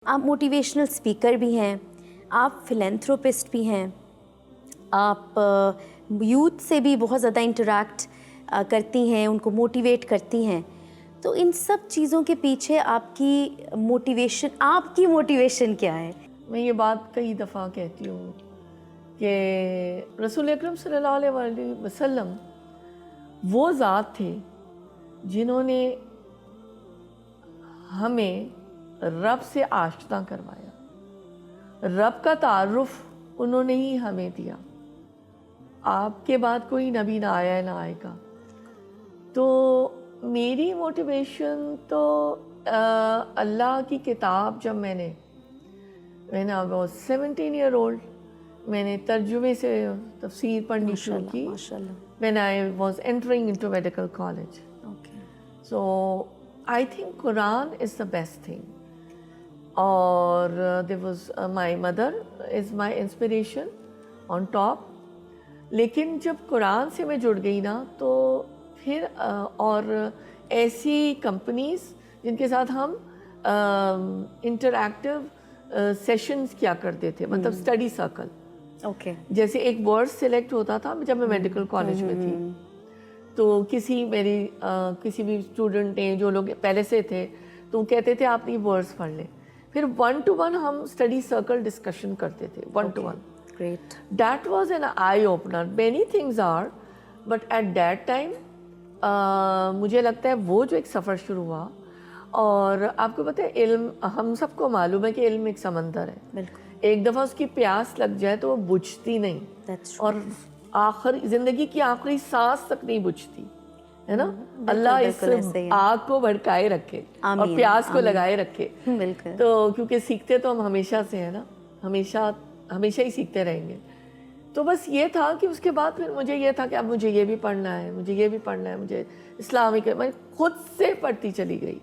آپ motivational speaker بھی ہیں، آپ فلینتھروپسٹ بھی ہیں، آپ یوتھ سے بھی بہت زیادہ انٹریکٹ کرتی ہیں، ان کو موٹیویٹ کرتی ہیں. تو ان سب چیزوں کے پیچھے آپ کی موٹیویشن کیا ہے؟ میں یہ بات کئی دفعہ کہتی ہوں کہ رسول اکرم صلی اللہ علیہ وسلم وہ ذات تھے جنہوں نے ہمیں رب سے آشنا کروایا. رب کا تعارف انہوں نے ہی ہمیں دیا. آپ کے بعد کوئی نبی نہ آیا ہے نہ آئے گا. تو میری موٹیویشن تو اللہ کی کتاب جب میں نے واز 17 ایئر اولڈ میں نے ترجمے سے تفسیر پڑھنی شروع کی when I was entering into medical college. So I think Quran is the best thing. اور there was my mother is my inspiration on top. لیکن جب قرآن سے میں جڑ گئی نا تو پھر اور ایسی کمپنیز جن کے ساتھ ہم انٹریکٹیو سیشنز کیا کرتے تھے، مطلب اسٹڈی سرکل. جیسے ایک ورڈ سلیکٹ ہوتا تھا جب میں میڈیکل کالج میں تھی، تو کسی بھی اسٹوڈنٹ نے، جو لوگ پہلے سے تھے، تو وہ کہتے تھے آپ یہ ورڈز پڑھ لیں. پھر 1 to 1 ہم اسٹڈی سرکل ڈسکشن کرتے تھے 1 to 1. Great. That was an eye opener. Many things are, but at that time مجھے لگتا ہے وہ جو ایک سفر شروع ہوا. اور آپ کو پتہ ہے علم، ہم سب کو معلوم ہے کہ علم ایک سمندر ہے. بالکل. ایک دفعہ اس کی پیاس لگ جائے تو وہ بجھتی نہیں، اور زندگی کی آخری سانس تک نہیں بجھتی ہے نا. اللہ اس آگ کو بھڑکائے رکھے اور پیاس کو لگائے رکھے. تو کیونکہ سیکھتے تو ہم ہمیشہ سے ہیں نا، ہمیشہ ہی سیکھتے رہیں گے. تو بس یہ تھا کہ اس کے بعد پھر مجھے یہ تھا کہ اب مجھے یہ بھی پڑھنا ہے، مجھے یہ بھی پڑھنا ہے، مجھے اسلامک، میں خود سے پڑھتی چلی گئی.